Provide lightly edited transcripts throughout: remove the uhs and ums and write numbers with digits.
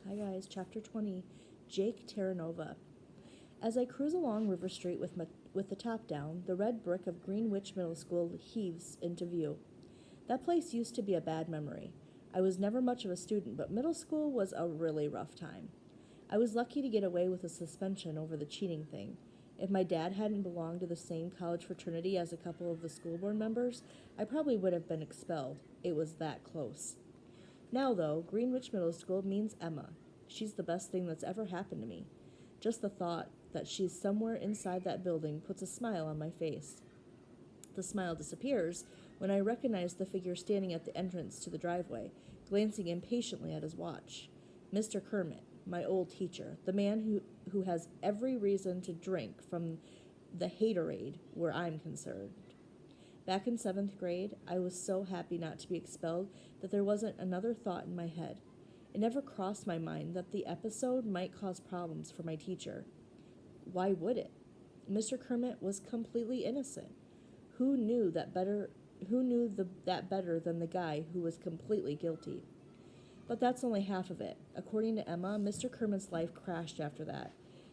Hi guys, Chapter 20, Jake Terranova. As I cruise along River Street with the top down, the red brick of Greenwich Middle School heaves into view. That place used to be a bad memory. I was never much of a student, but middle school was a really rough time. I was lucky to get away with a suspension over the cheating thing. If my dad hadn't belonged to the same college fraternity as a couple of the school board members, I probably would have been expelled. It was that close. Now, though, Greenwich Middle School means Emma. She's the best thing that's ever happened to me. Just the thought that she's somewhere inside that building puts a smile on my face. The smile disappears when I recognize the figure standing at the entrance to the driveway, glancing impatiently at his watch. Mr. Kermit, my old teacher, the man who has every reason to drink from the haterade where I'm concerned. Back in 7th grade, I was so happy not to be expelled that there wasn't another thought in my head. It never crossed my mind that the episode might cause problems for my teacher. Why would it? Mr. Kermit was completely innocent. Who knew that better than the guy who was completely guilty? But that's only half of it. According to Emma, Mr. Kermit's life crashed after that.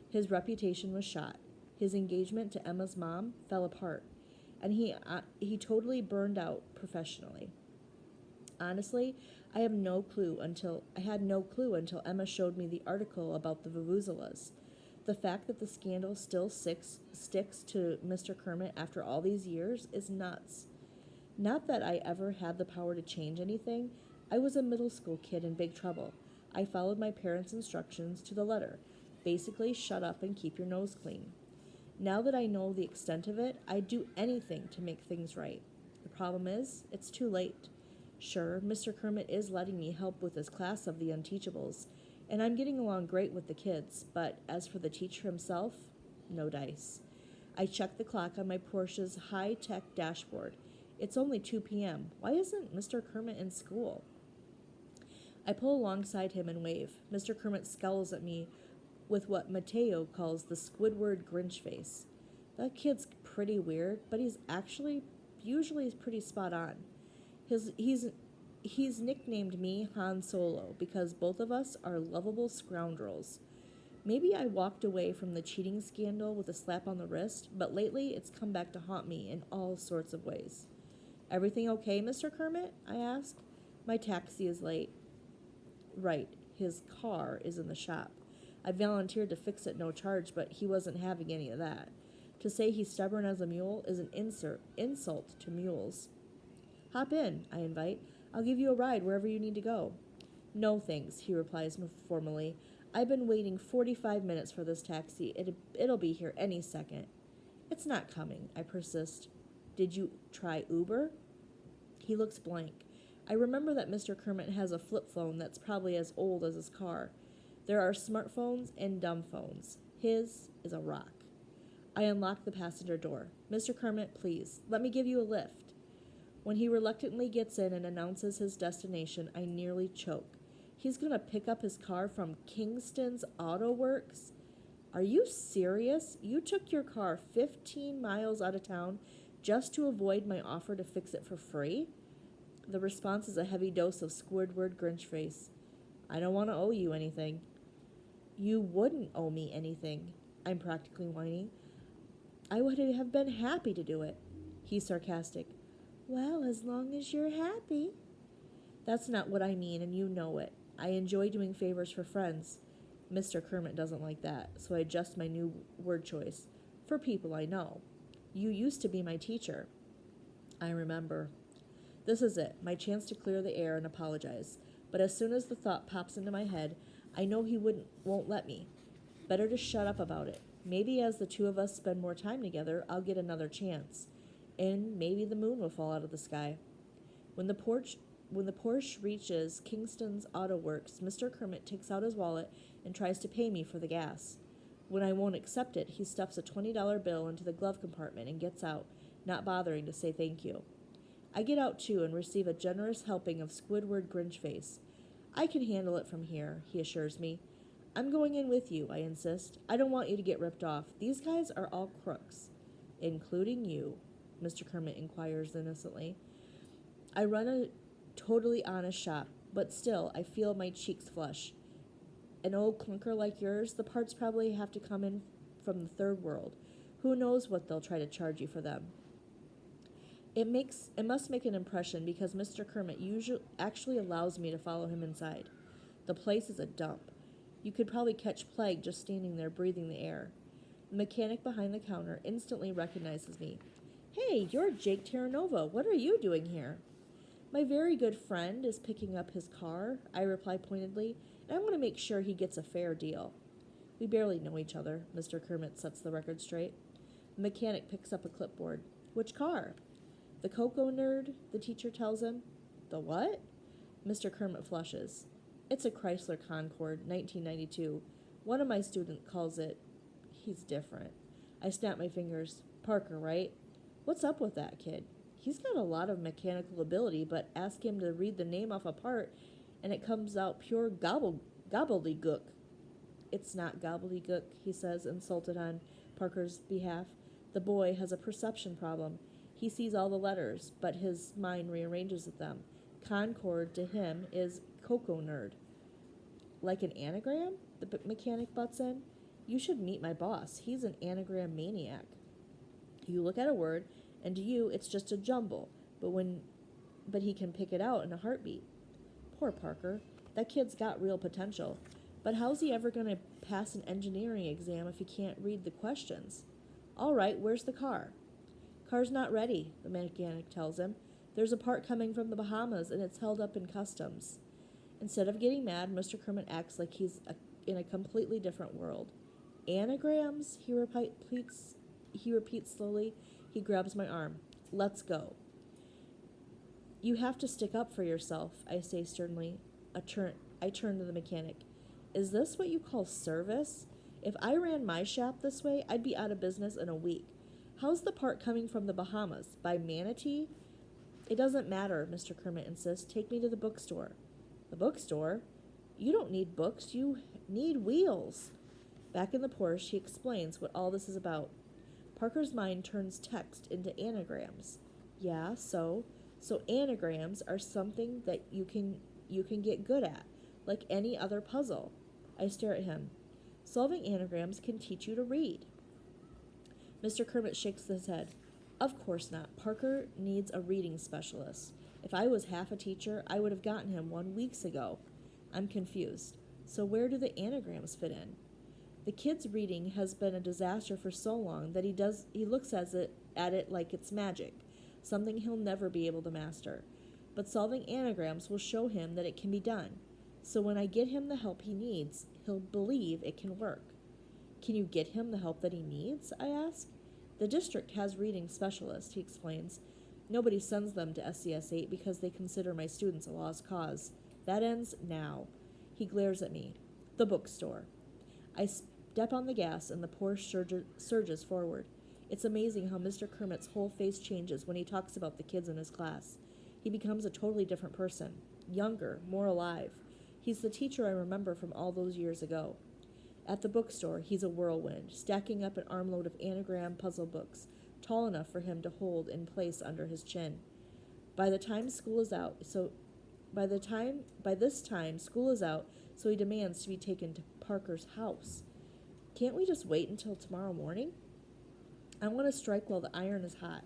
His reputation was shot. His engagement to Emma's mom fell apart, and he totally burned out professionally. Honestly, I had no clue until Emma showed me the article about the Vuvuzelas. The fact that the scandal still sticks to Mr. Kermit after all these years is nuts. Not that I ever had the power to change anything. I was a middle school kid in big trouble. I followed my parents' instructions to the letter. Basically, shut up and keep your nose clean. Now that I know the extent of it, I'd do anything to make things right. The problem is, it's too late. Sure, Mr. Kermit is letting me help with his class of the Unteachables, and I'm getting along great with the kids, but as for the teacher himself, no dice. I checked the clock on my Porsche's high-tech dashboard. It's only 2 p.m. Why isn't Mr. Kermit in school? I pull alongside him and wave. Mr. Kermit scowls at me with what Mateo calls the Squidward Grinch face. That kid's pretty weird, but he's actually usually pretty spot on. He's nicknamed me Han Solo because both of us are lovable scoundrels. Maybe I walked away from the cheating scandal with a slap on the wrist, but lately it's come back to haunt me in all sorts of ways. Everything okay, Mr. Kermit? I ask. My taxi is late. Right, his car is in the shop. I volunteered to fix it no charge, but he wasn't having any of that. To say he's stubborn as a mule is an insult to mules. Hop in, I invite. I'll give you a ride wherever you need to go. No thanks, he replies formally. I've been waiting 45 minutes for this taxi. It'll be here any second. It's not coming, I persist. Did you try Uber? He looks blank. I remember that Mr. Kermit has a flip phone that's probably as old as his car. There are smartphones and dumb phones. His is a rock. I unlock the passenger door. Mr. Kermit, please, let me give you a lift. When he reluctantly gets in and announces his destination, I nearly choke. He's going to pick up his car from Kingston's Auto Works? Are you serious? You took your car 15 miles out of town just to avoid my offer to fix it for free? The response is a heavy dose of Squidward Grinch face. I don't want to owe you anything. You wouldn't owe me anything, I'm practically whining. I would have been happy to do it. He's sarcastic. Well, as long as you're happy. That's not what I mean, and you know it. I enjoy doing favors for friends. Mr. Kermit doesn't like that, so I adjust my new word choice. For people I know. You used to be my teacher. I remember. This is it, my chance to clear the air and apologize. But as soon as the thought pops into my head, I know he won't let me. Better to shut up about it. Maybe as the two of us spend more time together, I'll get another chance. And maybe the moon will fall out of the sky. When the Porsche reaches Kingston's Auto Works, Mr. Kermit takes out his wallet and tries to pay me for the gas. When I won't accept it, he stuffs a $20 bill into the glove compartment and gets out, not bothering to say thank you. I get out too and receive a generous helping of Squidward Grinch face. I can handle it from here, he assures me. I'm going in with you, I insist. I don't want you to get ripped off. These guys are all crooks. Including you, Mr. Kermit inquires innocently. I run a totally honest shop, but still I feel my cheeks flush. An old clunker like yours, the parts probably have to come in from the third world. Who knows what they'll try to charge you for them. It must make an impression because Mr. Kermit actually allows me to follow him inside. The place is a dump. You could probably catch plague just standing there breathing the air. The mechanic behind the counter instantly recognizes me. Hey, you're Jake Terranova. What are you doing here? My very good friend is picking up his car, I reply pointedly, and I want to make sure he gets a fair deal. We barely know each other, Mr. Kermit sets the record straight. The mechanic picks up a clipboard. Which car? The Cocoa Nerd, the teacher tells him. The what? Mr. Kermit flushes. It's a Chrysler Concorde, 1992. One of my students calls it. He's different. I snap my fingers. Parker, right? What's up with that kid? He's got a lot of mechanical ability, but ask him to read the name off a part, and it comes out pure gobbledygook. It's not gobbledygook, he says, insulted on Parker's behalf. The boy has a perception problem. He sees all the letters, but his mind rearranges them. Concord to him is Cocoa Nerd. Like an anagram? The mechanic butts in. You should meet my boss. He's an anagram maniac. You look at a word, and to you it's just a jumble, but he can pick it out in a heartbeat. Poor Parker. That kid's got real potential. But how's he ever going to pass an engineering exam if he can't read the questions? All right, where's the car? Car's not ready, the mechanic tells him. There's a part coming from the Bahamas, and it's held up in customs. Instead of getting mad, Mr. Kermit acts like he's in a completely different world. Anagrams? He repeats slowly. He grabs my arm. Let's go. You have to stick up for yourself, I say sternly. I turn to the mechanic. Is this what you call service? If I ran my shop this way, I'd be out of business in a week. How's the part coming from the Bahamas? By Manatee? It doesn't matter, Mr. Kermit insists. Take me to the bookstore. The bookstore? You don't need books. You need wheels. Back in the Porsche, he explains what all this is about. Parker's mind turns text into anagrams. Yeah, so anagrams are something that you can get good at, like any other puzzle. I stare at him. Solving anagrams can teach you to read. Mr. Kermit shakes his head. Of course not. Parker needs a reading specialist. If I was half a teacher, I would have gotten him one weeks ago. I'm confused. So where do the anagrams fit in? The kid's reading has been a disaster for so long that he looks at it like it's magic, something he'll never be able to master. But solving anagrams will show him that it can be done. So when I get him the help he needs, he'll believe it can work. Can you get him the help that he needs? I ask. The district has reading specialists, he explains. Nobody sends them to SCS 8 because they consider my students a lost cause. That ends now. He glares at me. The bookstore. I step on the gas and the Porsche surges forward. It's amazing how Mr. Kermit's whole face changes when he talks about the kids in his class. He becomes a totally different person. Younger, more alive. He's the teacher I remember from all those years ago. At the bookstore, he's a whirlwind, stacking up an armload of anagram puzzle books, tall enough for him to hold in place under his chin. By this time, school is out, so he demands to be taken to Parker's house. Can't we just wait until tomorrow morning? I want to strike while the iron is hot.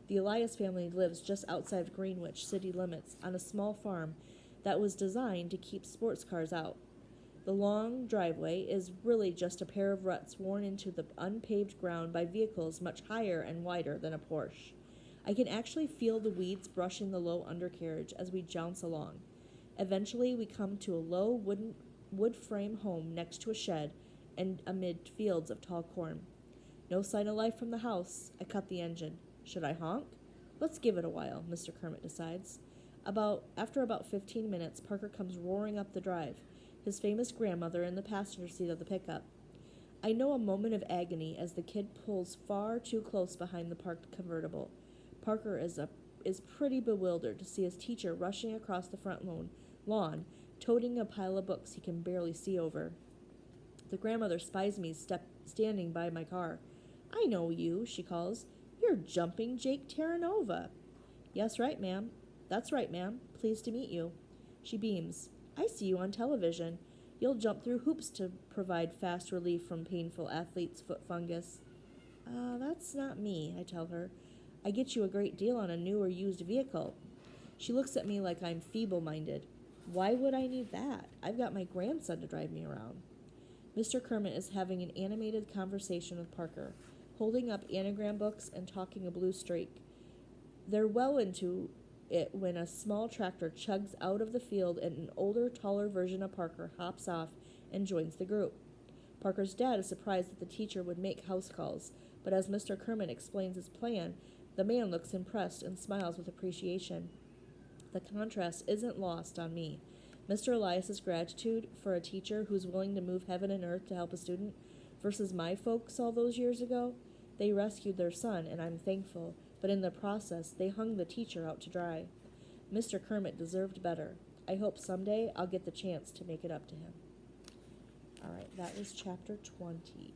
The Elias family lives just outside of Greenwich city limits on a small farm that was designed to keep sports cars out. The long driveway is really just a pair of ruts worn into the unpaved ground by vehicles much higher and wider than a Porsche. I can actually feel the weeds brushing the low undercarriage as we jounce along. Eventually, we come to a low wood frame home next to a shed and amid fields of tall corn. No sign of life from the house. I cut the engine. Should I honk? Let's give it a while, Mr. Kermit decides. After about 15 minutes, Parker comes roaring up the drive, his famous grandmother in the passenger seat of the pickup. I know a moment of agony as the kid pulls far too close behind the parked convertible. Parker is pretty bewildered to see his teacher rushing across the front lawn, toting a pile of books he can barely see over. The grandmother spies me standing by my car. I know you, she calls. You're jumping Jake Terranova. Yes, right, ma'am. That's right, ma'am. Pleased to meet you. She beams. I see you on television. You'll jump through hoops to provide fast relief from painful athlete's foot fungus. That's not me, I tell her. I get you a great deal on a new or used vehicle. She looks at me like I'm feeble-minded. Why would I need that? I've got my grandson to drive me around. Mr. Kermit is having an animated conversation with Parker, holding up anagram books and talking a blue streak. They're well into it when a small tractor chugs out of the field and an older, taller version of Parker hops off and joins the group. Parker's dad is surprised that the teacher would make house calls, but as Mr. Kermit explains his plan, the man looks impressed and smiles with appreciation. The contrast isn't lost on me. Mr. Elias's gratitude for a teacher who's willing to move heaven and earth to help a student versus my folks all those years ago. They rescued their son, and I'm thankful, but in the process, they hung the teacher out to dry. Mr. Kermit deserved better. I hope someday I'll get the chance to make it up to him. All right, that was chapter 20.